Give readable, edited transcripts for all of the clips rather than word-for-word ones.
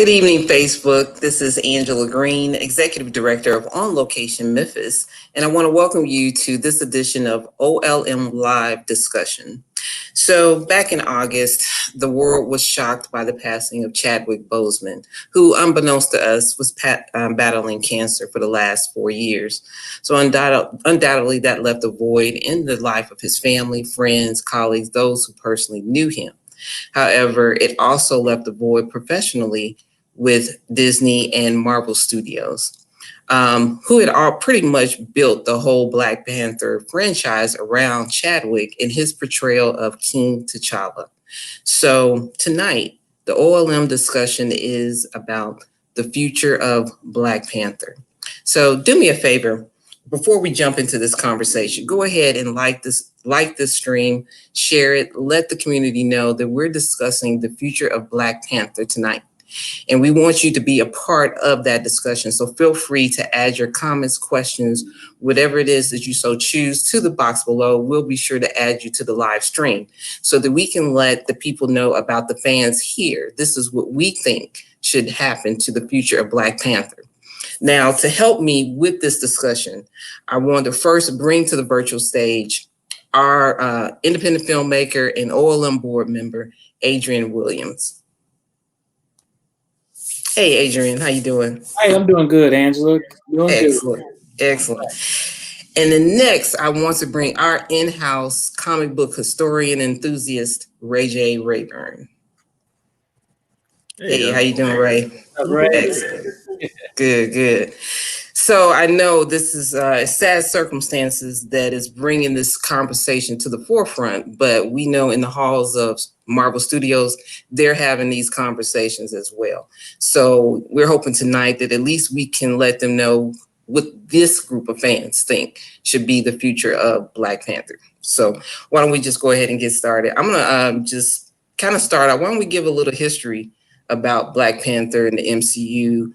Good evening, Facebook. This is Angela Green, Executive Director of On Location Memphis, and I want to welcome you to this edition of OLM Live Discussion. So, back in August, the world was shocked by the passing of Chadwick Boseman, who, unbeknownst to us, was battling cancer for the last 4 years. So, undoubtedly, that left a void in the life of his family, friends, colleagues, those who personally knew him. However, it also left a void professionally with Disney and Marvel Studios, who had all pretty much built the whole Black Panther franchise around Chadwick and his portrayal of King T'Challa. So tonight, the OLM discussion is about the future of Black Panther. So do me a favor. Before we jump into this conversation, go ahead and like this stream, share it, let the community know that we're discussing the future of Black Panther tonight. And we want you to be a part of that discussion. So feel free to add your comments, questions, whatever it is that you so choose to the box below. We'll be sure to add you to the live stream so that we can let the people know about the fans here. This is what we think should happen to the future of Black Panther. Now, to help me with this discussion, I want to first bring to the virtual stage our independent filmmaker and OLM board member, Adriane Williams. Hey, Adriane, how you doing? Hey, I'm doing good, Angela. Doing excellent, good. Excellent. And then next, I want to bring our in-house comic book historian enthusiast, Ray J. Rayburn. Hey, how you doing, Ray? Excellent. Good. So I know this is sad circumstances that is bringing this conversation to the forefront, but we know in the halls of Marvel Studios, they're having these conversations as well. So we're hoping tonight that at least we can let them know what this group of fans think should be the future of Black Panther. So why don't we just go ahead and get started? I'm gonna just kind of start out. Why don't we give a little history about Black Panther and the MCU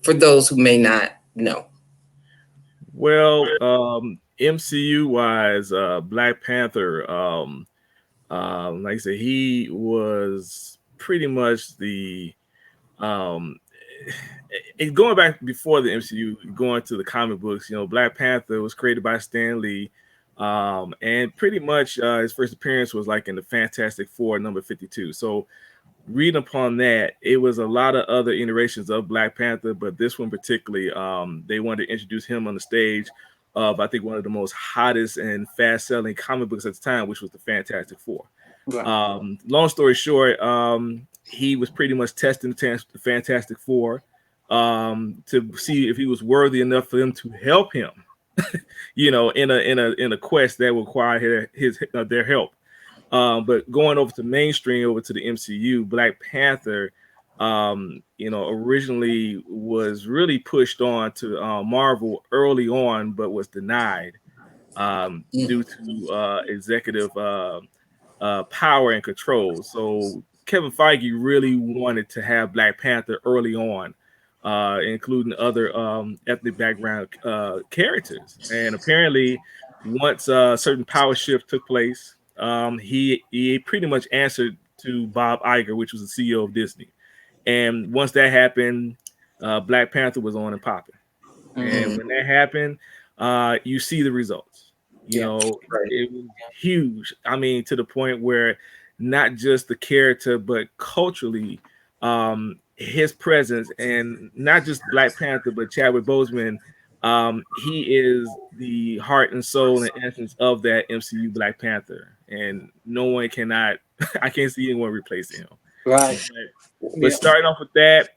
for those who may not know? Well, MCU wise, Black Panther, like I said, he was pretty much the going back before the MCU, going to the comic books. Black Panther was created by Stan Lee, and pretty much his first appearance was like in the Fantastic Four number 52. So reading upon that, it was a lot of other iterations of Black Panther, but this one particularly, they wanted to introduce him on the stage of, I think, one of the most hottest and fast-selling comic books at the time, which was the Fantastic Four. Right. Long story short, he was pretty much testing the Fantastic Four to see if he was worthy enough for them to help him, in a quest that required their help. But going over to mainstream, over to the MCU, Black Panther, originally was really pushed on to Marvel early on, but was denied due to executive power and control. So Kevin Feige really wanted to have Black Panther early on, including other ethnic background characters. And apparently, once a certain power shift took place, he pretty much answered to Bob Iger, which was the CEO of Disney. And once that happened, Black Panther was on and popping. Mm-hmm. And when that happened, you see the results. It was huge. I mean, to the point where not just the character, but culturally, his presence, and not just Black Panther, but Chadwick Boseman, he is the heart and soul and essence of that MCU Black Panther, and no one I can't see anyone replacing him. Right. But starting off with that,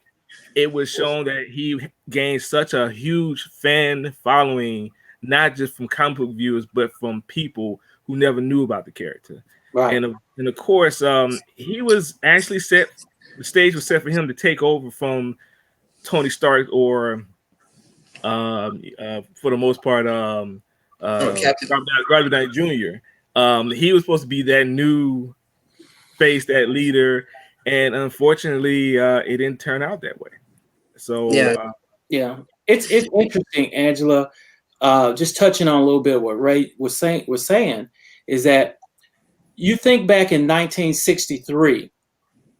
it was shown that he gained such a huge fan following, not just from comic book viewers, but from people who never knew about the character. Right. And of course, he was actually the stage was set for him to take over from Tony Stark, or for the most part, Robert Downey Jr. He was supposed to be that new face, that leader, and unfortunately, it didn't turn out that way. So it's interesting, Angela. Just touching on a little bit what Ray was saying is that you think back in 1963,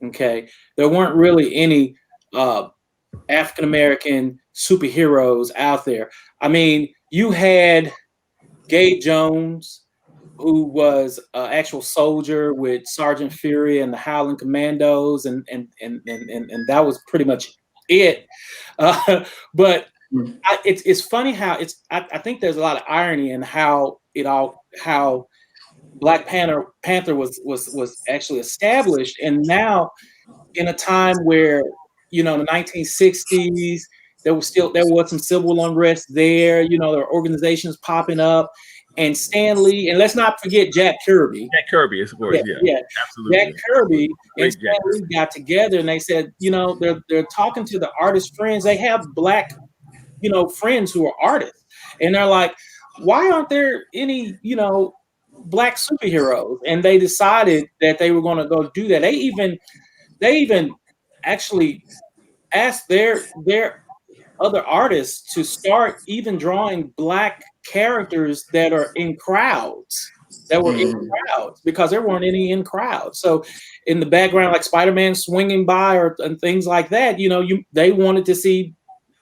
okay, there weren't really any African American superheroes out there. I mean, you had Gabe Jones, who was an actual soldier with Sergeant Fury and the Howling Commandos, and that was pretty much it. But it's funny how I think there's a lot of irony in how Black Panther was actually established, and now in a time where, you know, in the 1960s, there was some civil unrest there. You know, there were organizations popping up, and Stan Lee, and let's not forget Jack Kirby. Jack Kirby, of course, yeah, absolutely. Jack Kirby and Stan Lee got together, and they said, you know, they're talking to the artist friends. They have Black, you know, friends who are artists, and they're like, why aren't there any, you know, Black superheroes? And they decided that they were going to go do that. They even actually asked their other artists to start even drawing Black characters that are in crowds, because there weren't any in crowds. So in the background, like Spider-Man swinging by and things like that, you know, they wanted to see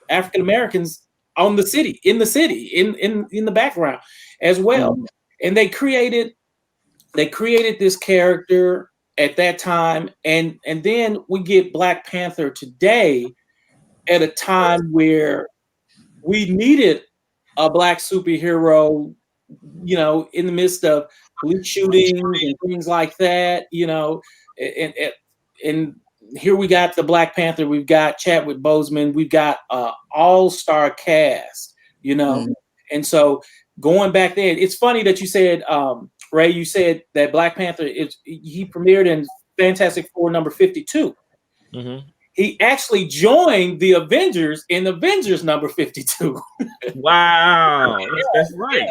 African Americans in the background as well. And they created this character at that time, and then we get Black Panther today at a time where we needed a Black superhero, you know, in the midst of police shootings and things like that, you know, and here we got the Black Panther, we've got Chadwick Boseman, we've got all-star cast, you know, and so going back then, it's funny that you said, Ray, you said that Black Panther he premiered in Fantastic Four number 52. He actually joined the Avengers in Avengers number 52. Wow, that's right.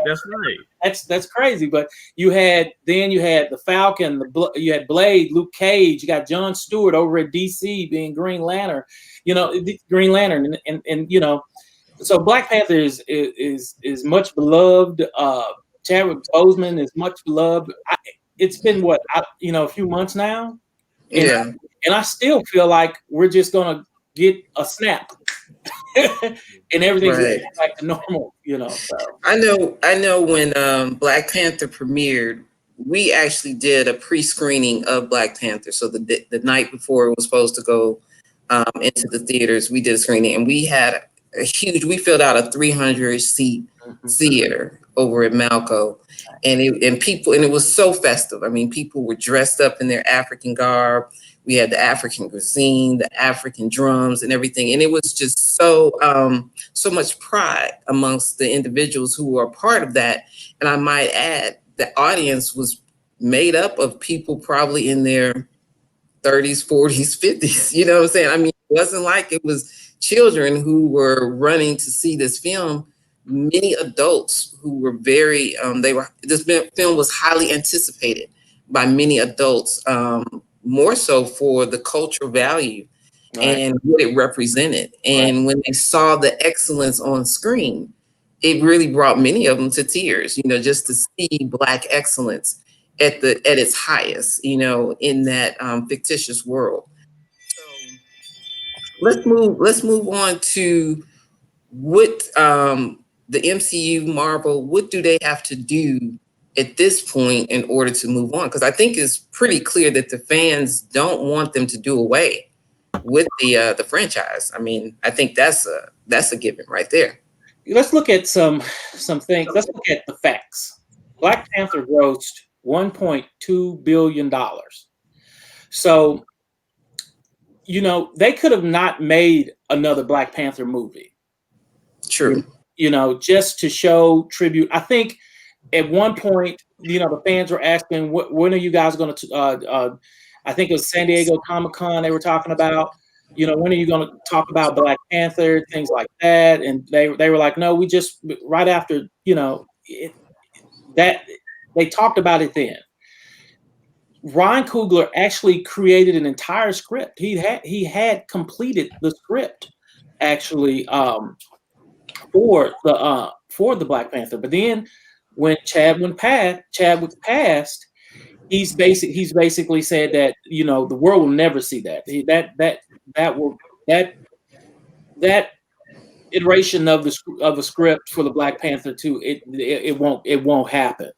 That's crazy. But you had the Falcon, you had Blade, Luke Cage, you got Jon Stewart over at DC being Green Lantern, you know, and you know, so Black Panther is much beloved. Chadwick Boseman is much beloved. It's been a few months now. And I still feel like we're just gonna get a snap and everything's back to normal, you know. So. I know when Black Panther premiered, we actually did a pre-screening of Black Panther. So the night before it was supposed to go into the theaters, we did a screening, and we had we filled out a 300-seat theater over at Malco, and it was so festive. I mean, people were dressed up in their African garb. We had the African cuisine, the African drums, and everything, and it was just so much pride amongst the individuals who were a part of that. And I might add, the audience was made up of people probably in their 30s, 40s, 50s. You know what I'm saying? I mean, it wasn't like it was children who were running to see this film. Many adults who were this film was highly anticipated by many adults, more so for the cultural value and what it represented. And when they saw the excellence on screen, it really brought many of them to tears, you know, just to see Black excellence at its highest, you know, in that fictitious world. So let's move on to what the MCU, Marvel, what do they have to do at this point in order to move on? Because I think it's pretty clear that the fans don't want them to do away with the franchise. I mean, I think that's a given right there. Let's look at some things. Let's look at the facts. Black Panther grossed $1.2 billion. So, you know, they could have not made another Black Panther movie. True. You know, just to show tribute. I think at one point, you know, the fans were asking, when are you guys going to, I think it was San Diego Comic-Con they were talking about, you know, when are you going to talk about Black Panther, things like that. And they were like, no, we just, right after, you know, that they talked about it then. Ryan Coogler actually created an entire script. He had completed the script actually for the Black Panther. But then when Chadwick passed, he's basically said that, you know, the world will never see that. that iteration of the script for the Black Panther 2, it won't happen.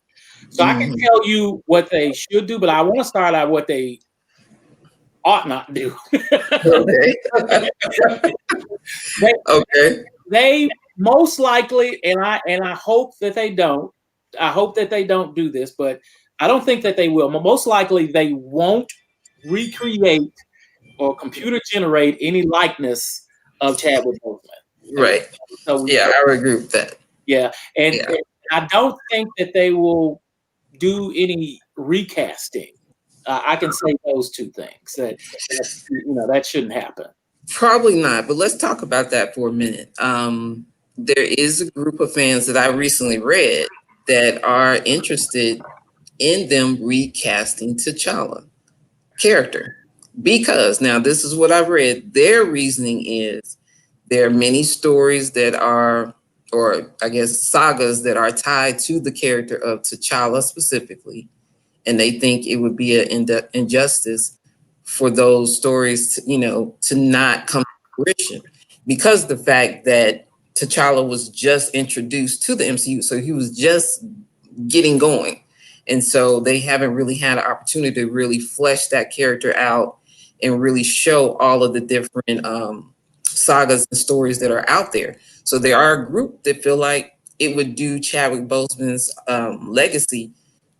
So I can tell you what they should do, but I want to start out what they ought not do. Okay. They most likely, and I hope that they don't. I hope that they don't do this, but I don't think that they will. Most likely, they won't recreate or computer generate any likeness of Chadwick Boseman. Right. So I would agree with that. Yeah, and I don't think that they will do any recasting. I can say those two things. That shouldn't happen. Probably not, but let's talk about that for a minute. There is a group of fans that I recently read that are interested in them recasting T'Challa character. Because now this is what I've read. Their reasoning is there are many stories that are, or I guess sagas that are tied to the character of T'Challa specifically. And they think it would be an injustice for those stories to not come to fruition because the fact that T'Challa was just introduced to the MCU. So he was just getting going. And so they haven't really had an opportunity to really flesh that character out and really show all of the different sagas and stories that are out there. So there are a group that feel like it would do Chadwick Boseman's legacy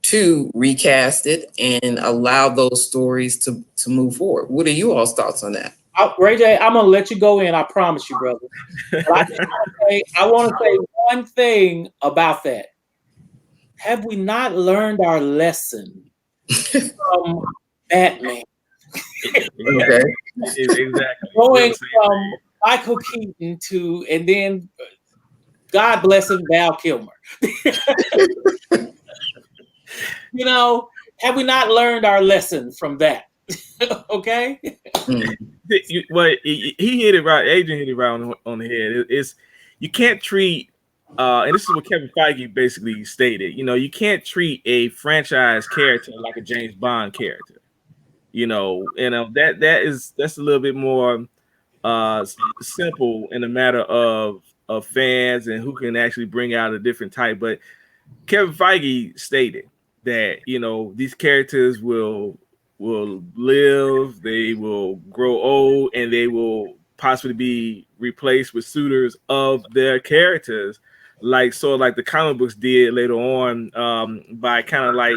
to recast it and allow those stories to move forward. What are you all's thoughts on that? Ray J, I'm gonna let you go in. I promise you, brother. I want to say one thing about that. Have we not learned our lesson from Batman? Okay, exactly. Going from Michael Keaton to, and then God bless him, Val Kilmer. Have we not learned our lesson from that? Okay. Well, he hit it right. Adrian hit it right on the head. It's you can't treat, and this is what Kevin Feige basically stated. You can't treat a franchise character like a James Bond character. That's a little bit more simple in the matter of fans and who can actually bring out a different type. But Kevin Feige stated that these characters will live, they will grow old, and they will possibly be replaced with suitors of their characters, like the comic books did later on, by kind of like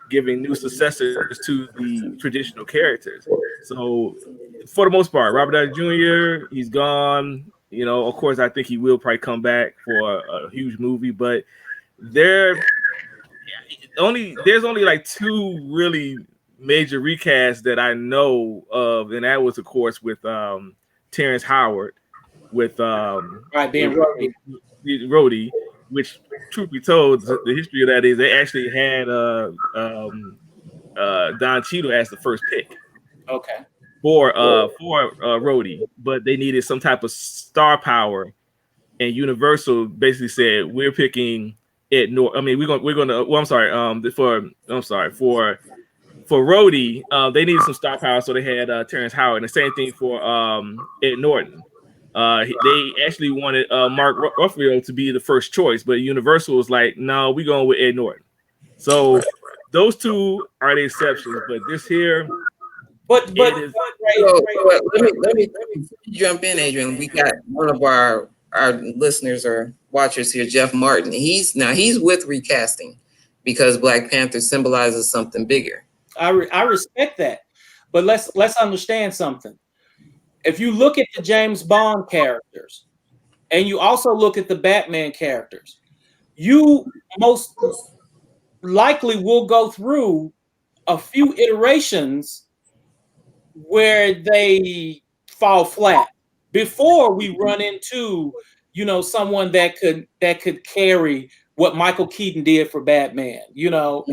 giving new successors to the traditional characters. So for the most part, Robert Downey Jr., he's gone. Of course, I think he will probably come back for a huge movie, but there's only like two really major recasts that I know of, and that was of course with Terrence Howard with being Rhodey, which truth be told, the history of that is they actually had Don Cheadle as the first pick. Okay. For Rhodey, but they needed some type of star power, and Universal basically said we're picking Ed Norton. I mean, we're gonna. Well, I'm sorry. For Rhodey, they needed some star power, so they had Terrence Howard. And the same thing for Ed Norton. They actually wanted Mark Ruffalo to be the first choice, but Universal was like, no, we're going with Ed Norton. So those two are the exceptions, but this here. Let me jump in, Adrian. We got one of our listeners or watchers here, Jeff Martin. He's with recasting because Black Panther symbolizes something bigger. I respect that, but let's understand something. If you look at the James Bond characters and you also look at the Batman characters, you most likely will go through a few iterations where they fall flat before we run into someone that could carry what Michael Keaton did for Batman, and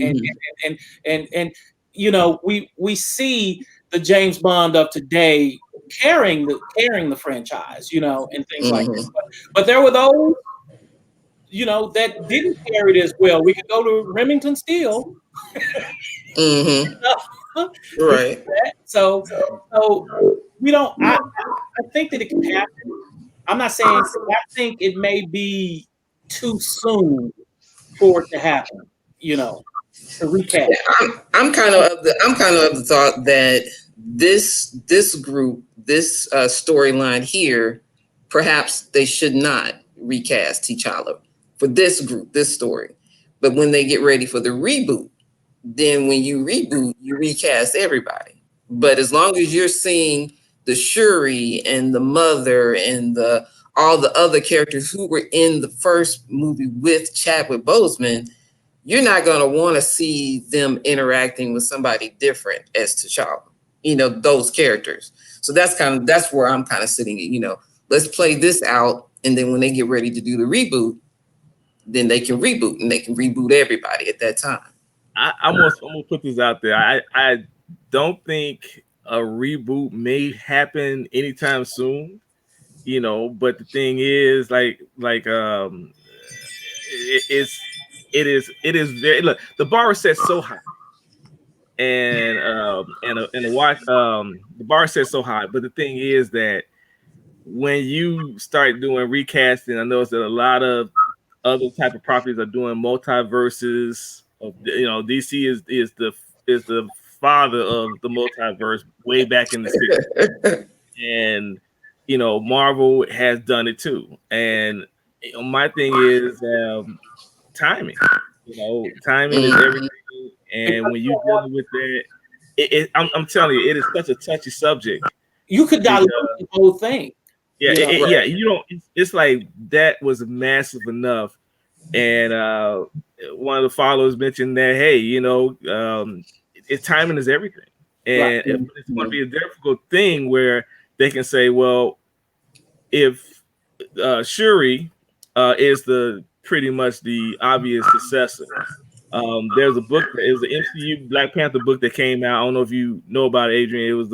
we see the James Bond of today carrying the franchise, and things like that. But there were those that didn't carry it as well. We could go to Remington Steele. Right. So we don't. I think that it can happen. I'm not saying. I think it may be too soon for it to happen. To recap. I'm kind of of the thought that this group, this storyline here, perhaps they should not recast T'Challa for this group, this story. But when they get ready for the reboot, then when you reboot, you recast everybody. But as long as you're seeing the Shuri and the mother and the all the other characters who were in the first movie with Chadwick Boseman, you're not going to want to see them interacting with somebody different as T'Challa, those characters. So that's where I'm kind of sitting, let's play this out. And then when they get ready to do the reboot, then they can reboot and they can reboot everybody at that time. I'm gonna put this out there. I don't think a reboot may happen anytime soon, but the thing is it is very, look, the bar is set so high. And the bar is set so high, but the thing is that when you start doing recasting, I noticed that a lot of other type of properties are doing multiverses. DC is the father of the multiverse way back in the 60s, and Marvel has done it too. And my thing is timing. Timing is everything. And when you're dealing with that, I'm telling you, it is such a touchy subject. You could dilute the whole thing. Yeah, it's like that was massive enough. And one of the followers mentioned that, hey, timing is everything. And it's going to be a difficult thing where they can say, well, if Shuri is pretty much the obvious successor. There's a book, it was an MCU Black Panther book that came out. I don't know if you know about it, Adrian. It was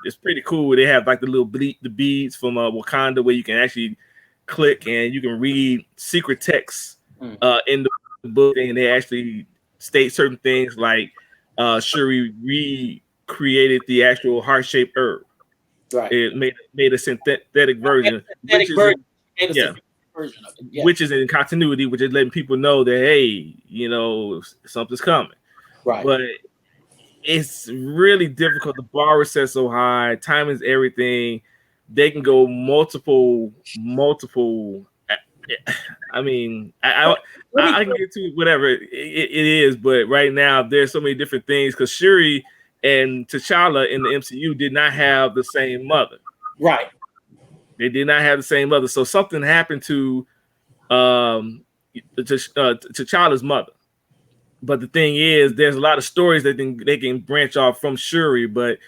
it's pretty cool. They have like the beads from Wakanda where you can actually click and you can read secret texts in the book, and they actually state certain things like Shuri recreated the actual heart-shaped herb. Right. It made a synthetic version. Version of it. Yeah. Which is in continuity, which is letting people know that, hey, something's coming. Right. But it's really difficult. The bar is set so high. Time is everything. They can go multiple. I mean, I can get to whatever it is, but right now there's so many different things because Shuri and T'Challa in the MCU did not have the same mother. Right. They did not have the same mother, so something happened to T'Challa's mother. But the thing is, there's a lot of stories that they can branch off from Shuri, but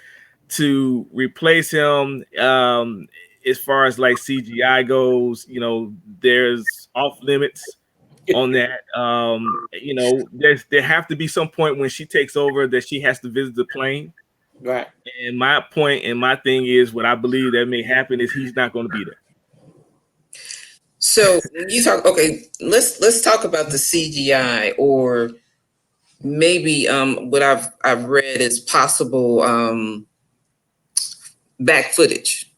to replace him, as far as like CGI goes, there's off limits on that. There have to be some point when she takes over that she has to visit the plane. Right. And my point and my thing is, what I believe that may happen is he's not going to be there. So you talk, okay, let's talk about the CGI, or maybe what I've read is possible back footage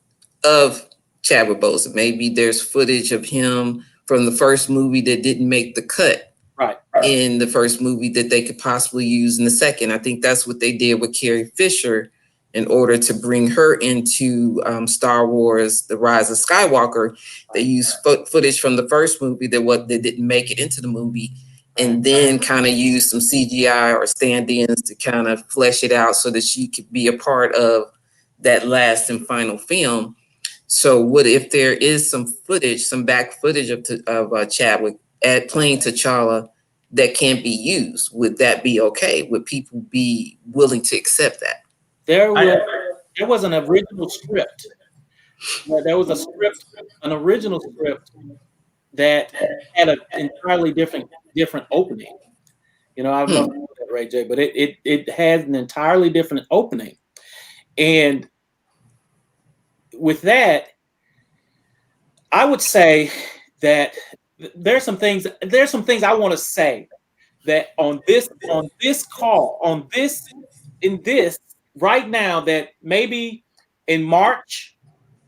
of Chadwick Boseman. Maybe there's footage of him from the first movie that didn't make the cut. Right. In the first movie that they could possibly use in the second. I think that's what they did with Carrie Fisher in order to bring her into Star Wars: The Rise of Skywalker. They used footage from the first movie that didn't make it into the movie, and then kind of used some CGI or stand-ins to kind of flesh it out so that she could be a part of that last and final film. So what if there is some footage, some back footage of Chadwick playing T'Challa that can't be used? Would that be okay? Would people be willing to accept that? There was an original script. There was an original script that had an entirely different opening. I don't know that, Ray J, but it has an entirely different opening. And with that, I would say that there's some things I want to say that on this call, on this in this right now that maybe in March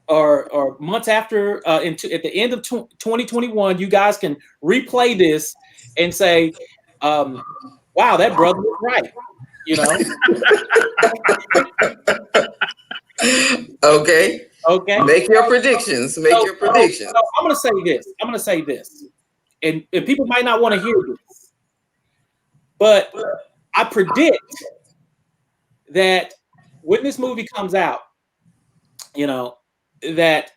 or months after, at the end of 2021, you guys can replay this and say, wow, that brother was right, you know? Okay. Okay. Make your predictions. Make your predictions. So I'm going to say this. And people might not want to hear this, but I predict that when this movie comes out, you know, that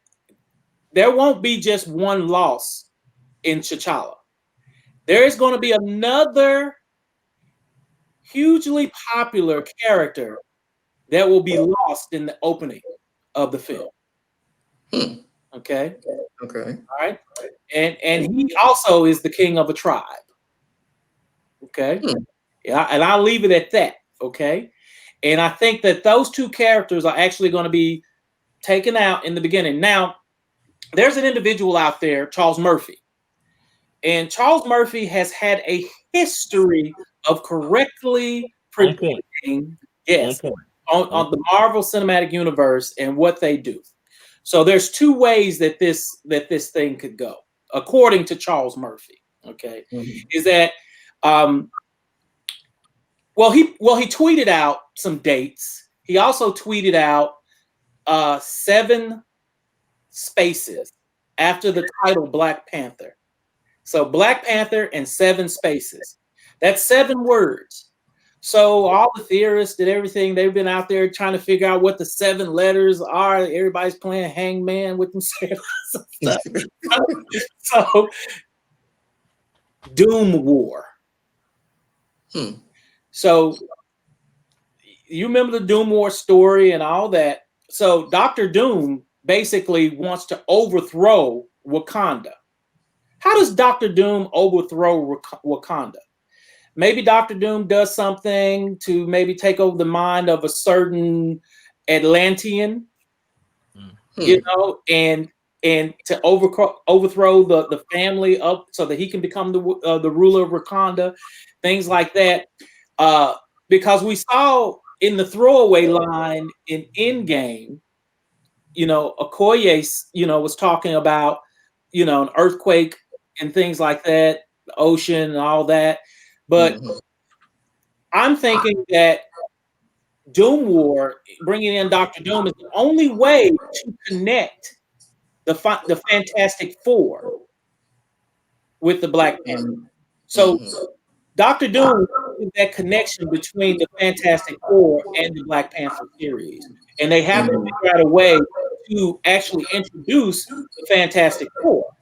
there won't be just one loss in T'Challa. There is going to be another hugely popular character that will be lost in the opening of the film. Okay. Okay. All right. And he also is the king of a tribe. Okay. Yeah, and I'll leave it at that. Okay. And I think that those two characters are actually going to be taken out in the beginning. Now, there's an individual out there, Charles Murphy. And Charles Murphy has had a history of correctly predicting, on the Marvel Cinematic Universe and what they do. So there's two ways that this thing could go, according to Charles Murphy. Okay, is that well he tweeted out some dates. He also tweeted out 7 spaces after the title Black Panther. So Black Panther and 7 spaces. That's 7 words. So all the theorists and everything, they've been out there trying to figure out what the 7 letters are. Everybody's playing hangman with themselves. So Doom War. So you remember the Doom War story and all that. So Dr. Doom basically wants to overthrow Wakanda. How does Dr. Doom overthrow Wakanda? Maybe Dr. Doom does something to maybe take over the mind of a certain Atlantean, you know, and to overthrow the family up so that he can become the ruler of Wakanda, things like that. Because we saw in the throwaway line in Endgame, you know, Okoye, you know, was talking about, you know, an earthquake and things like that, the ocean and all that. But I'm thinking that Doom War, bringing in Dr. Doom, is the only way to connect the Fantastic Four with the Black Panther. So Dr. Doom is that connection between the Fantastic Four and the Black Panther series. And they have to figure out a way to actually introduce the Fantastic Four.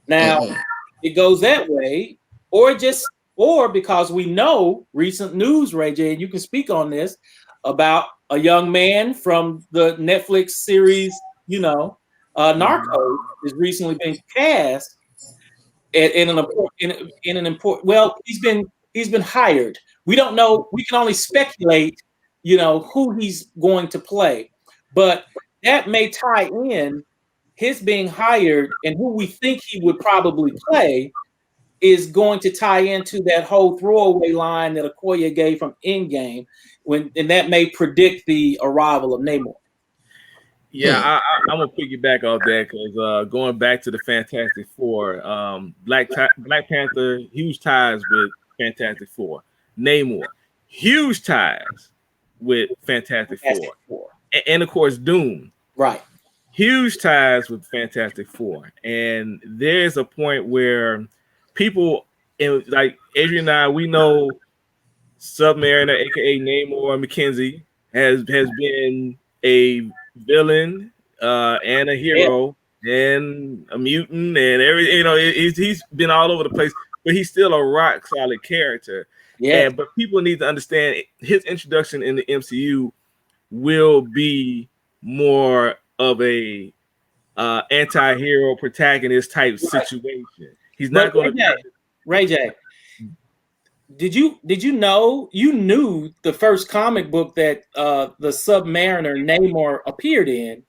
Now, it goes that way, or because we know recent news, Ray J, and you can speak on this, about a young man from the Netflix series, you know, Narcos, has recently been cast in an important. Well, he's been hired. We don't know. We can only speculate, you know, who he's going to play, but that may tie in his being hired and who we think he would probably play is going to tie into that whole throwaway line that Okoye gave from Endgame, and that may predict the arrival of Namor. Yeah, I'm gonna piggyback off that because going back to the Fantastic Four, Black Panther, huge ties with Fantastic Four. Namor, huge ties with Fantastic Four. And of course Doom, right? Huge ties with Fantastic Four. And there's a point where people, like Adriane and I, we know Submariner, aka Namor McKenzie, has been a villain and a hero and a mutant and everything. You know, he's been all over the place, but he's still a rock solid character. Yeah. But people need to understand his introduction in the MCU will be more of a anti-hero protagonist type situation. He's not going to. Ray J, did you know you knew the first comic book that the Submariner Namor appeared in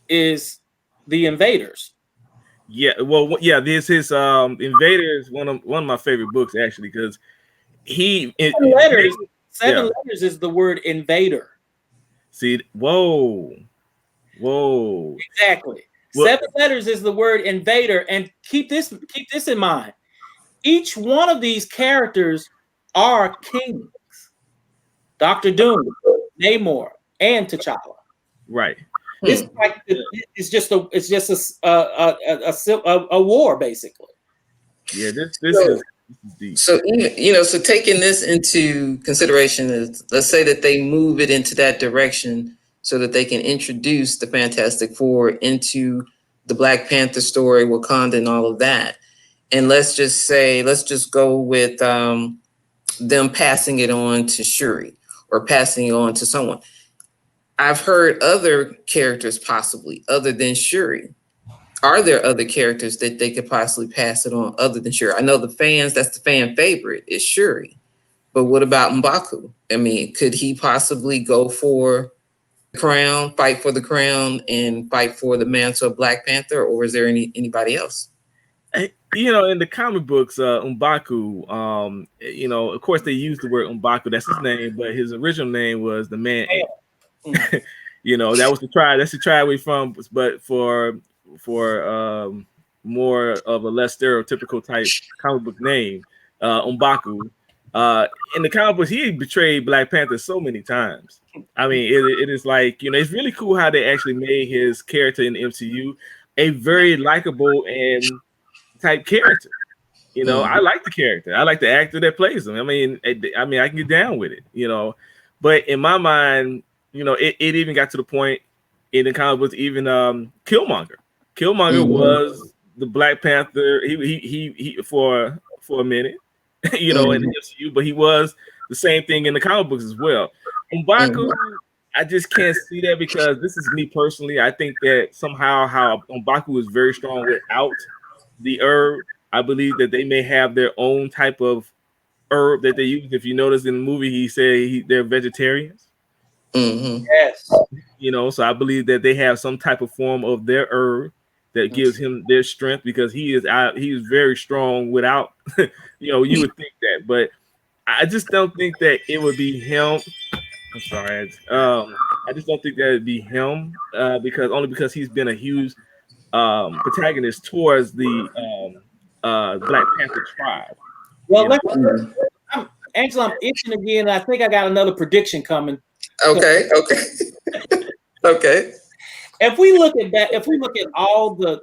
is The Invaders? Yeah, well, yeah, this is Invaders, one of my favorite books actually, because 7 letters is the word invader. See, whoa. Exactly. Well, 7 letters is the word invader, and keep this in mind. Each one of these characters are kings. Dr. Doom, Namor, and T'Challa. Right. It's just a war, basically. Yeah, this is deep. So so taking this into consideration is, let's say that they move it into that direction so that they can introduce the Fantastic Four into the Black Panther story, Wakanda, and all of that. And let's just go with them passing it on to Shuri or passing it on to someone. I've heard other characters possibly other than Shuri. Are there other characters that they could possibly pass it on other than Shuri? I know that's the fan favorite is Shuri. But what about M'Baku? I mean, could he possibly go for the crown, fight for the crown, and fight for the mantle of Black Panther, or is there anybody else? In the comic books, M'Baku, of course they use the word M'Baku, that's his name, but his original name was the Man-Ant. That was that's the tribe we from, but for more of a less stereotypical type comic book name, M'Baku. In the comic books, he betrayed Black Panther so many times. I mean, it is like, it's really cool how they actually made his character in the MCU a very likable and type character. I like the character. I like the actor that plays him. I mean, I can get down with it, but in my mind, it even got to the point in the comic books, even Killmonger. Killmonger was the Black Panther. He for a minute, in the MCU, but he was the same thing in the comic books as well. M'Baku, I just can't see that because this is me personally. I think that somehow how M'Baku is very strong without the herb. I believe that they may have their own type of herb that they use. If you notice in the movie, he said they're vegetarians. Yes. So I believe that they have some type of form of their herb that gives him their strength because he is very strong without, you would think that, but I just don't think that it would be him. I'm sorry. I just don't think that it'd be him because he's been a huge protagonist towards the Black Panther tribe. Well, Angela, I'm itching again. I think I got another prediction coming. Okay. If we look at that, if we look at all the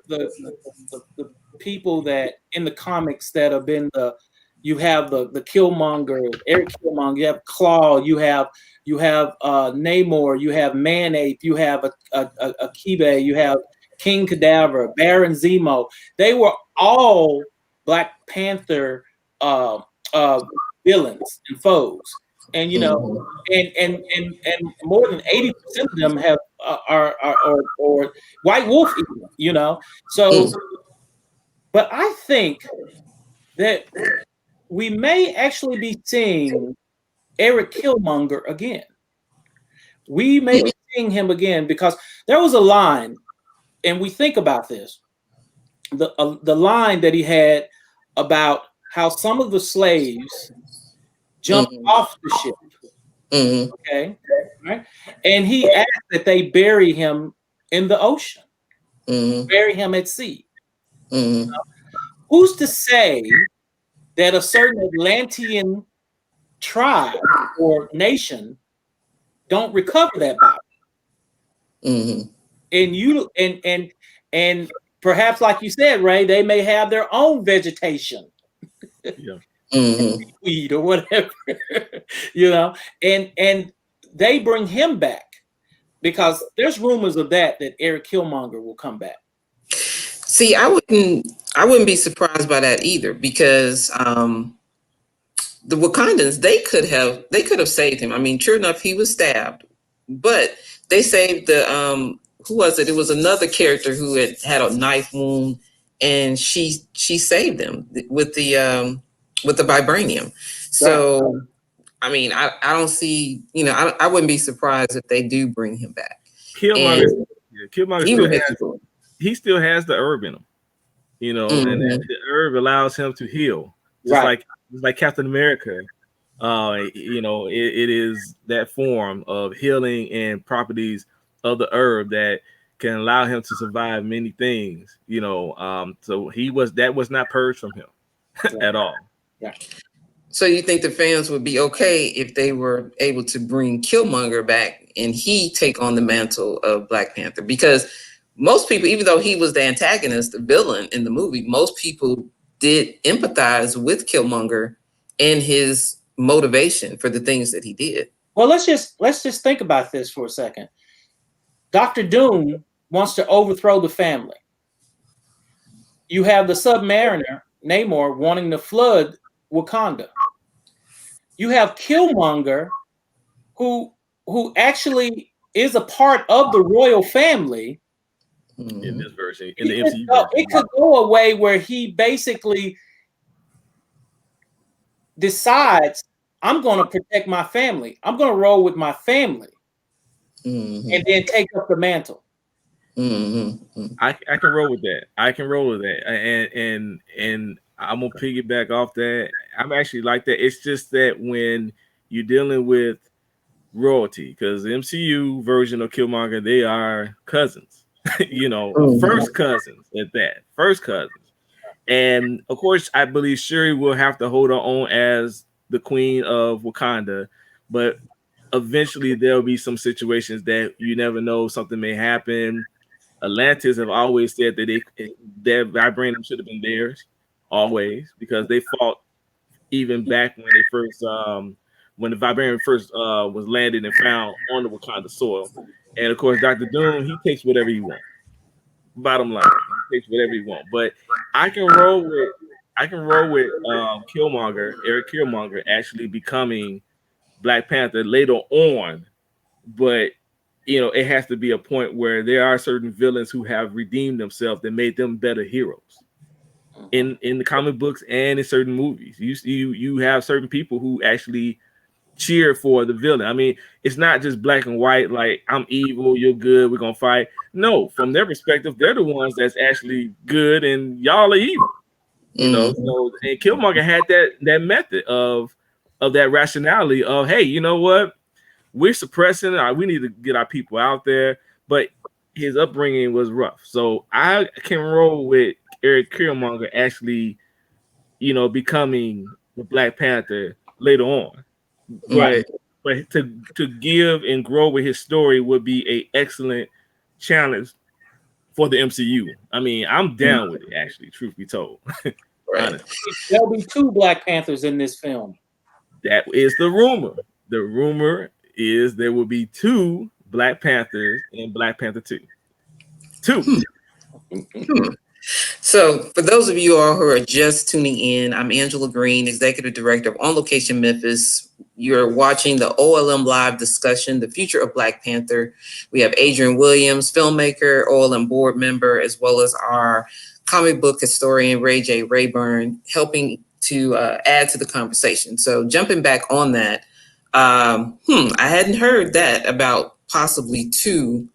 people that in the comics that have been you have the Killmonger, Eric Killmonger, you have Claw, you have Namor, you have Man-Ape, you have Akibe, you have King Cadaver, Baron Zemo. They were all Black Panther villains and foes, and and more than 80% of them have are White Wolf, So, but I think that we may actually be seeing Eric Killmonger again. We may be seeing him again because there was a line, and we think about this, the line that he had about how some of the slaves jumped off the ship. Okay, right? And he asked that they bury him in the ocean, bury him at sea. Who's to say that a certain Atlantean tribe or nation don't recover that body? And perhaps, like you said, Ray, they may have their own vegetation. Weed or whatever, and they bring him back because there's rumors of that Eric Killmonger will come back. See, I wouldn't be surprised by that either because the Wakandans, they could have saved him. I mean, sure enough, he was stabbed, but they saved the who was it? It was another character who had a knife wound, and she saved him with the vibranium. So, I mean, I don't see, I wouldn't be surprised if they do bring him back. Killmonger still has the herb in him, and the herb allows him to heal, just like Captain America You know, it is that form of healing and properties of the herb that can allow him to survive many things. You know, so that was not purged from him at all. Yeah. So you think the fans would be okay if they were able to bring Killmonger back and he take on the mantle of Black Panther? Because most people, even though he was the antagonist, the villain in the movie, most people did empathize with Killmonger and his motivation for the things that he did. Well, let's just think about this for a second. Dr. Doom wants to overthrow the family. You have the Submariner, Namor, wanting to flood Wakanda. You have Killmonger, who actually is a part of the royal family. In this version, in the MCU version. It could go a way where he basically decides, I'm going to protect my family. I'm going to roll with my family, and then take up the mantle. I can roll with that. And I'm gonna piggyback off that. I'm actually like that. It's just that when you're dealing with royalty, because the MCU version of Killmonger, they are cousins, you know, first cousins at that, first cousins. And of course, I believe Shuri will have to hold her own as the queen of Wakanda, but eventually there'll be some situations that you never know, something may happen. Atlantis have always said that their vibranium should have been theirs always, because they fought even back when they first when the vibranium first was landed and found on the Wakanda soil. And of course, Dr. Doom, he takes whatever he wants. Bottom line, he takes whatever he wants. But I can roll with Killmonger, Eric Killmonger, actually becoming Black Panther later on. But you know, it has to be a point where there are certain villains who have redeemed themselves that made them better heroes in the comic books and in certain movies. You have certain people who actually cheer for the villain. I mean, it's not just black and white, like I'm evil, you're good, we're gonna fight. No, from their perspective, they're the ones that's actually good and y'all are evil. You know, so and Killmonger had that method of that rationality of, hey, you know what? We're suppressing. We need to get our people out there, but his upbringing was rough. So I can roll with Eric Killmonger actually, you know, becoming the Black Panther later on. But to give and grow with his story would be an excellent challenge for the MCU. I mean, I'm down with it, actually, truth be told. There'll be 2 Black Panthers in this film. That is the rumor. The rumor is there will be 2 Black Panthers in Black Panther 2. 2. So for those of you all who are just tuning in, I'm Angela Green, Executive Director of On Location Memphis. You're watching the OLM Live discussion, The Future of Black Panther. We have Adriane Williams, filmmaker, OLM board member, as well as our comic book historian, Ray J. Rayburn, helping to add to the conversation. So jumping back on that, I hadn't heard that about possibly 2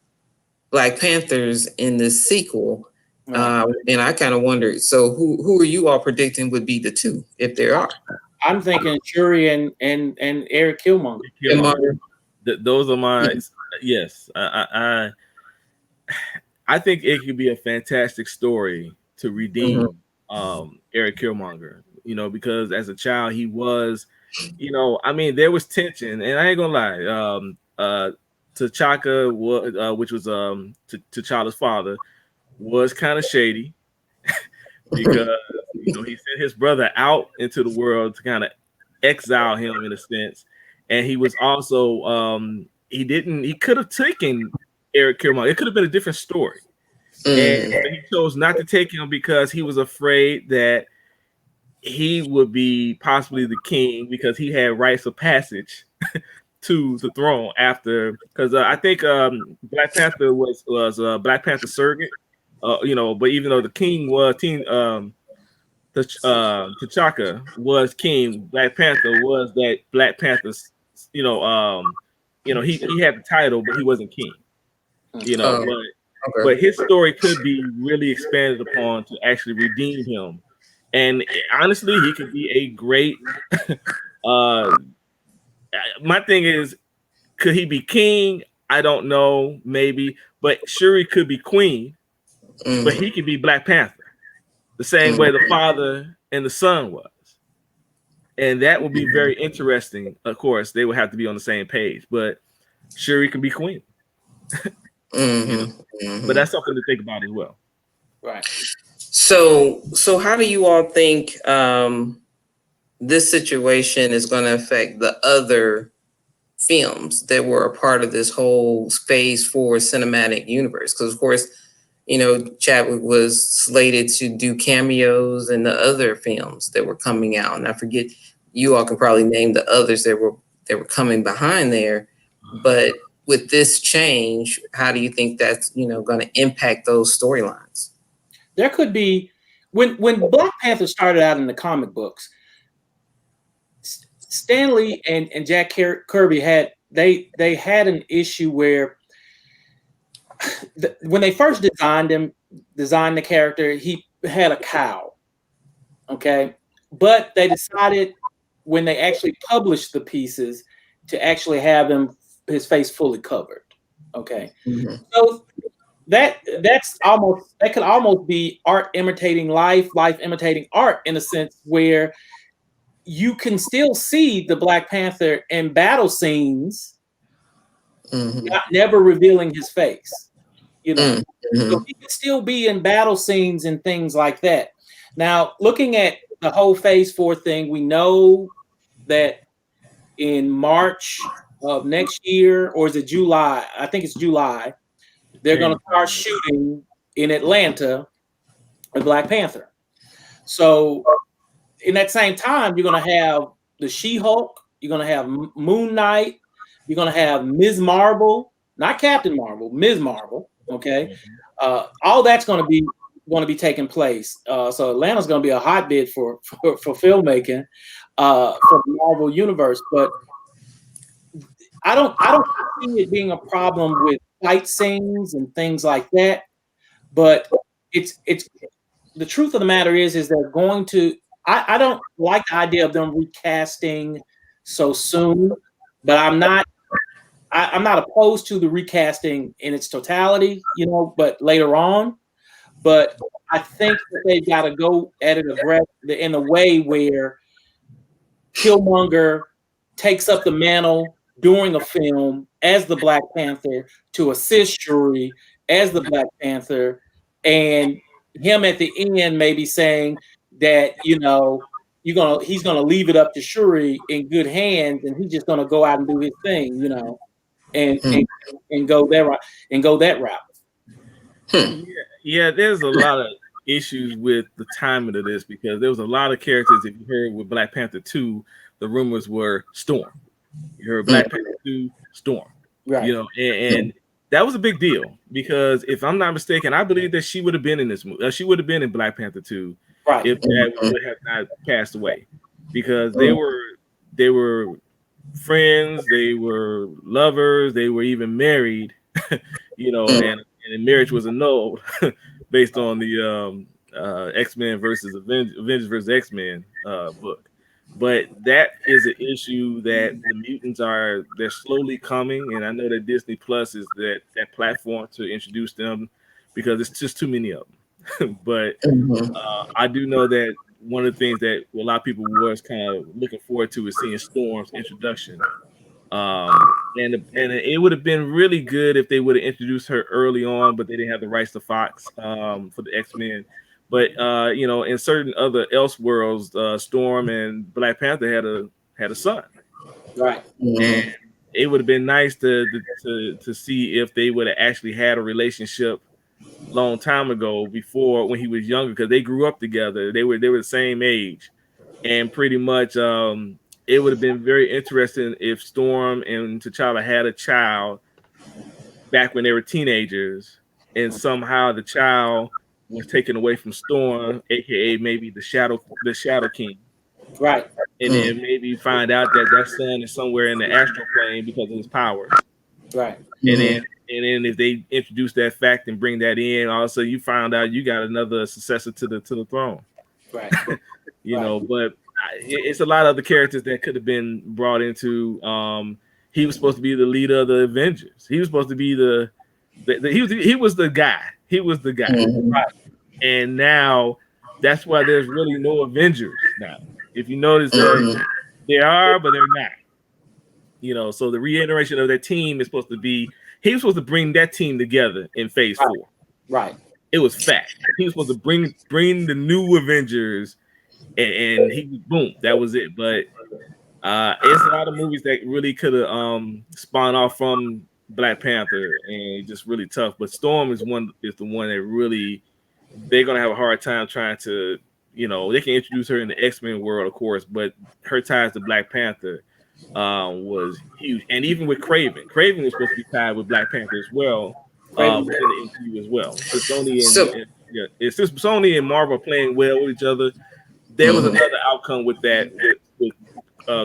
Black Panthers in this sequel. And I kind of wondered, so who are you all predicting would be the 2, if there are? I'm thinking Shuri and Eric Killmonger. Those are my yes. I think it could be a fantastic story to redeem Eric Killmonger. You know, because as a child he was, you know, I mean, there was tension, and I ain't gonna lie. T'Chaka, which was T'Challa's father, was kind of shady because you know he sent his brother out into the world to kind of exile him in a sense, and he was also he could have taken Eric Killmonger. It could have been a different story, and he chose not to take him because he was afraid that he would be possibly the king because he had rights of passage to the throne after. Because I think Black Panther was Black Panther surrogate. You know, but even though the king was T'Chaka was king, Black Panther was that Black Panther's, he had the title, but he wasn't king. You know, but his story could be really expanded upon to actually redeem him. And honestly, he could be a great My thing is, could he be king? I don't know, maybe, but Shuri could be queen, but he could be Black Panther, the same way the father and the son was. And that would be very interesting. Of course, they would have to be on the same page, but Shuri can be queen. But that's something to think about as well. Right. So how do you all think this situation is going to affect the other films that were a part of this whole Phase 4 cinematic universe? Because, of course, Chadwick was slated to do cameos in the other films that were coming out. And I forget, you all can probably name the others that were coming behind there. But with this change, how do you think that's, going to impact those storylines? There could be, when Black Panther started out in the comic books, Stan Lee and Jack Kirby had an issue where when they first designed the character, he had a cowl. Okay. But they decided when they actually published the pieces to actually have his face fully covered. Okay. So that could almost be art imitating life imitating art, in a sense where you can still see the Black Panther in battle scenes, never revealing his face. So he could still be in battle scenes and things like that. Now, looking at the whole Phase 4 thing, we know that in March of next year, or is it July? I think it's July. They're going to start shooting in Atlanta with Black Panther. So in that same time, you're going to have the She-Hulk, you're going to have Moon Knight, you're going to have Ms. Marvel, not Captain Marvel, Ms. Marvel. Okay, all that's going to be taking place. So Atlanta's going to be a hotbed for filmmaking for the Marvel universe. But I don't see it being a problem with fight scenes and things like that. But it's the truth of the matter is they're going to. I don't like the idea of them recasting so soon, but I'm not opposed to the recasting in its totality, but later on. But I think that they've got to go at it in a way where Killmonger takes up the mantle during a film as the Black Panther to assist Shuri as the Black Panther, and him at the end maybe saying that, he's gonna leave it up to Shuri in good hands, and he's just gonna go out and do his thing, and go that route. Yeah, there's a lot of issues with the timing of this, because there was a lot of characters. If you heard with Black Panther 2, the rumors were Storm. You heard Black Panther 2, Storm. Right. And that was a big deal, because if I'm not mistaken, I believe that she would have been in this movie. She would have been in Black Panther 2, right, if Chadwick would have not passed away, because they were friends, they were lovers, they were even married, and the marriage was annulled based on the X-Men versus Avengers versus X-Men book. But that is an issue that the mutants they're slowly coming, and I know that Disney Plus is that platform to introduce them, because it's just too many of them. But I do know that one of the things that a lot of people was kind of looking forward to is seeing Storm's introduction. And it would have been really good if they would have introduced her early on, but they didn't have the rights to Fox for the X-Men. But in certain other Elseworlds, Storm and Black Panther had a son, right? And it would have been nice to see if they would have actually had a relationship long time ago, before, when he was younger, because they grew up together. They were the same age, and pretty much it would have been very interesting if Storm and T'Challa had a child back when they were teenagers, and somehow the child was taken away from Storm, aka maybe the Shadow King, right? And then maybe find out that son is somewhere in the astral plane because of his powers, right? And then if they introduce that fact and bring that in, all of a sudden you find out you got another successor to the throne, right? But it's a lot of the characters that could have been brought into. He was supposed to be the leader of the Avengers. He was supposed to be he was the guy. He was the guy. Mm-hmm. Right. And now that's why there's really no Avengers now. If you notice that there are, but they're not. You know, so the reiteration of that team is supposed to be. He was supposed to bring that team together in Phase 4. Right. It was fact. He was supposed to bring the new Avengers, and he boom, that was it. But it's a lot of movies that really could have spawned off from Black Panther, and just really tough. But Storm is the one that really they're gonna have a hard time trying to, you know, they can introduce her in the X-Men world, of course, but her ties to Black Panther was huge. And even with Craven was supposed to be tied with Black Panther as well, within the MCU as well. So Sony and Marvel playing well with each other. There was another outcome with that with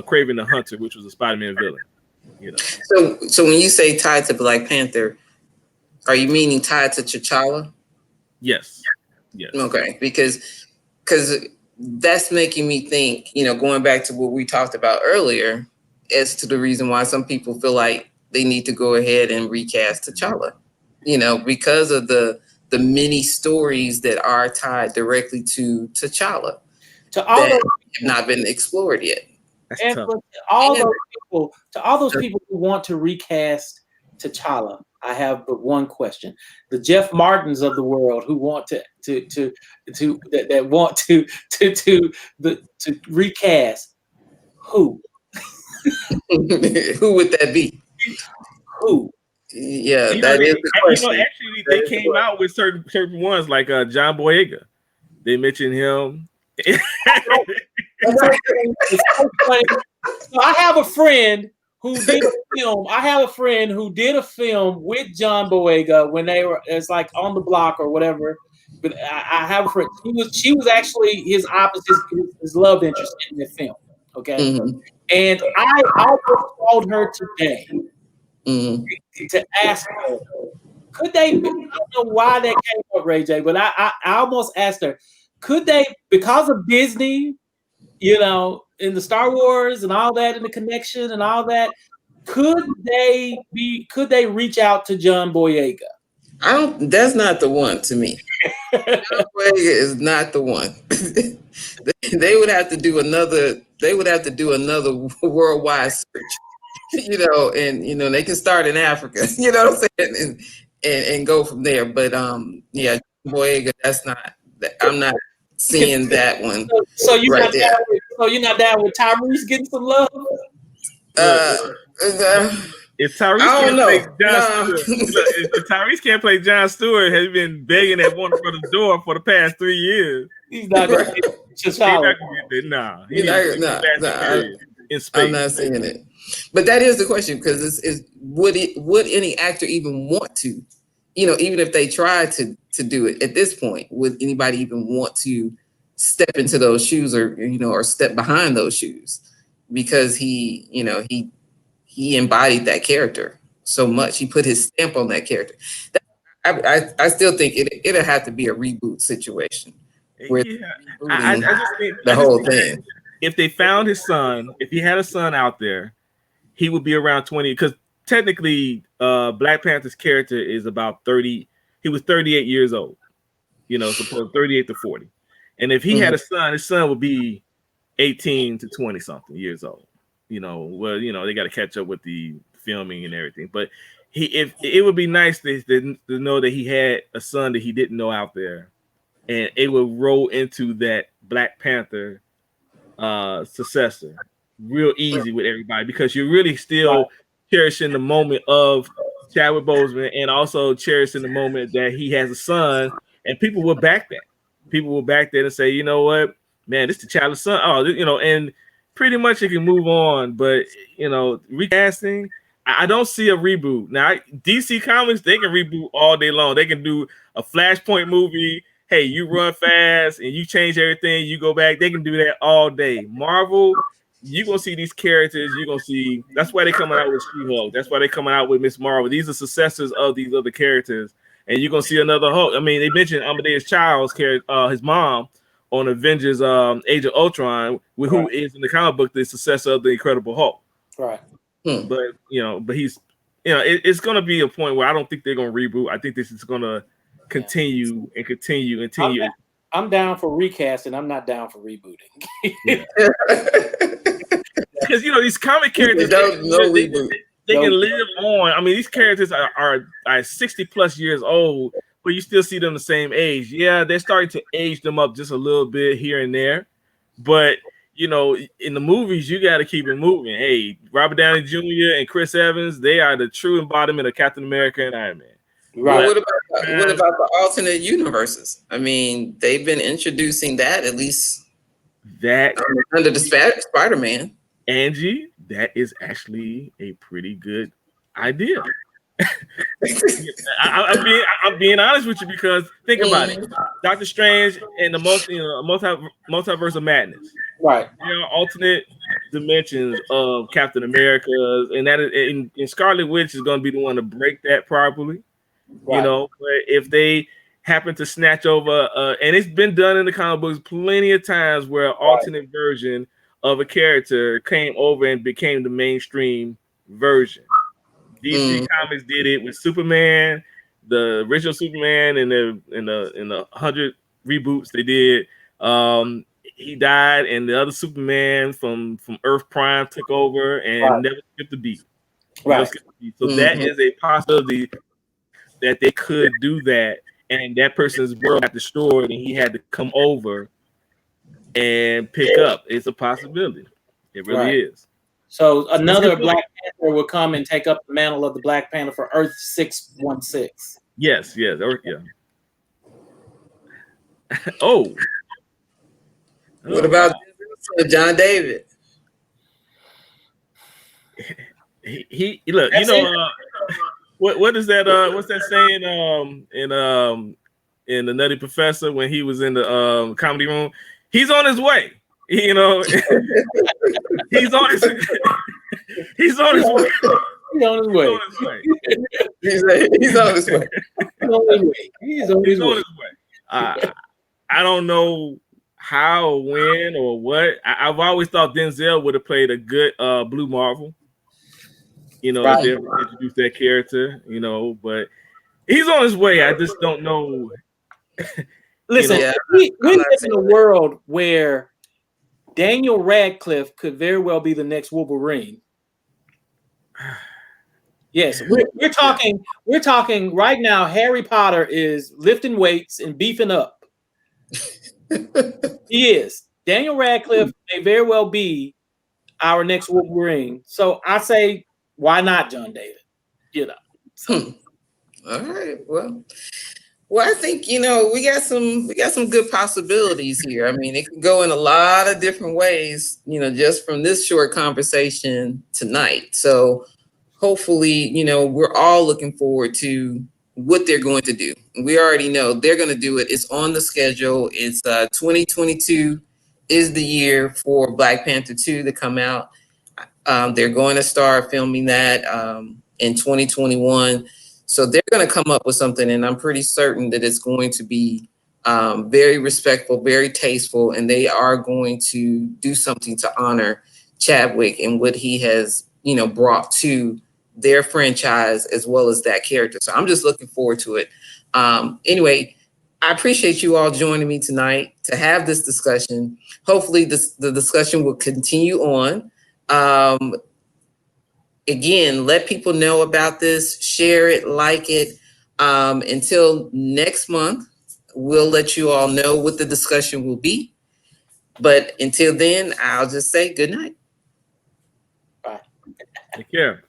Craven the Hunter, which was a Spider-Man villain. You know. So when you say tied to Black Panther, are you meaning tied to T'Challa? Yes. Yes. Okay, because that's making me think, you know, going back to what we talked about earlier, as to the reason why some people feel like they need to go ahead and recast T'Challa, you know, because of the many stories that are tied directly to T'Challa to all that those have not been explored yet. and to all those people who want to recast T'Challa, I have but one question: the Jeff Martins of the world who want to recast, who? Who would that be? Who? Yeah, that is the question. You know, actually, they came out with certain ones like John Boyega. They mentioned him. So I have a friend who did a film. I have a friend who did a film with John Boyega when they were, it's like On the Block or whatever. But I have a friend. She was actually his opposite, his love interest in the film. Okay, and I almost called her today to ask her, could they? I don't know why that came up, Ray J, but I almost asked her, could they, because of Disney, you know, in the Star Wars and all that, and the connection and all that, could they reach out to John Boyega? That's not the one to me. John Boyega is not the one. They would have to do another worldwide search, you know, and you know, they can start in Africa, you know what I'm saying, and go from there. But yeah, Boyega, I'm not seeing that one. So you're right not there. not down with Tyrese getting some love? If Tyrese can't play Jon Stewart, has been begging at Warner Brothers door for the past 3 years. He's not going to get T'Challa. In space. I'm not seeing it. But that is the question, because would any actor even want to? You know, even if they tried to do it at this point, would anybody even want to step into those shoes, or you know, or step behind those shoes? Because he embodied that character so much. He put his stamp on that character. I still think it'll have to be a reboot situation. I just think the whole thing. If they found his son, if he had a son out there, he would be around 20. Because technically, Black Panther's character is about 30. He was 38 years old. You know, so 38 to 40. And if he had a son, his son would be 18 to 20 something years old. You know, well, you know, they got to catch up with the filming and everything. But if it would be nice to know that he had a son that he didn't know out there, and it would roll into that Black Panther successor real easy with everybody, because you're really still cherishing the moment of Chadwick Boseman, and also cherishing the moment that he has a son, and people will back that. People will back that and say, you know what, man, this is T'Challa's son. Oh, you know, and pretty much you can move on. But you know, recasting, I don't see a reboot. Now, DC Comics, they can reboot all day long. They can do a Flashpoint movie. Hey, you run fast and you change everything, you go back. They can do that all day. Marvel, you're going to see these characters. You're going to see, that's why they're coming out with She-Hulk. That's why they're coming out with Miss Marvel. These are successors of these other characters. And you're going to see another Hulk. I mean, they mentioned Amadeus Child's character, his mom, on Avengers Age of Ultron, who is in the comic book the successor of the Incredible Hulk. Right. But he's it's gonna be a point where I don't think they're gonna reboot. I think this is gonna continue and continue. I'm down for recasting. I'm not down for rebooting. Because these comic characters they can live on. I mean, these characters are 60 plus years old, but you still see them the same age. Yeah, they're starting to age them up just a little bit here and there, but in the movies, you got to keep it moving. Hey, Robert Downey Jr. and Chris Evans, they are the true embodiment of Captain America and Iron Man. Right. What about the alternate universes? I mean, they've been introducing that at least under the Spider-Man. Angie, that is actually a pretty good idea. I'm being honest with you, because think about it. Doctor Strange and the multiverse of madness. Right. There are alternate dimensions of Captain America, and that is, and Scarlet Witch is going to be the one to break that properly. Right. But if they happen to snatch over, and it's been done in the comic books plenty of times, where an alternate version of a character came over and became the mainstream version. DC Comics did it with Superman, the original Superman, in the 100 reboots they did. He died, and the other Superman from Earth Prime took over and never skipped a beat. Right. So that is a possibility that they could do that, and that person's world got destroyed, and he had to come over and pick up. It's a possibility. It really is. So another Black Panther will come and take up the mantle of the Black Panther for Earth 616. Yes, Earth, yeah. Oh. What about John David? He look, what is that? What's that saying? In the Nutty Professor, when he was in the comedy room, he's on his way. He's on his He's on his way. He's on his way. He's on his way. I don't know how, when, or what. I've always thought Denzel would have played a good Blue Marvel. If they ever introduced that character, but he's on his way. I just don't know. Listen, we live in a world where Daniel Radcliffe could very well be the next Wolverine. Yes, we're talking right now. Harry Potter is lifting weights and beefing up. He is. Daniel Radcliffe may very well be our next Wolverine. So I say, why not John David? So. All right. Well, I think we got some good possibilities here. I mean, it could go in a lot of different ways, just from this short conversation tonight. So hopefully, we're all looking forward to what they're going to do. We already know they're going to do it. It's on the schedule. It's 2022 is the year for Black Panther 2 to come out. They're going to start filming that in 2021. So they're going to come up with something, and I'm pretty certain that it's going to be very respectful, very tasteful, and they are going to do something to honor Chadwick and what he has, brought to their franchise as well as that character. So I'm just looking forward to it. Anyway, I appreciate you all joining me tonight to have this discussion. Hopefully the discussion will continue on. Again, let people know about this, share it, like it. Until next month, we'll let you all know what the discussion will be. But until then, I'll just say good night. Bye. Take care.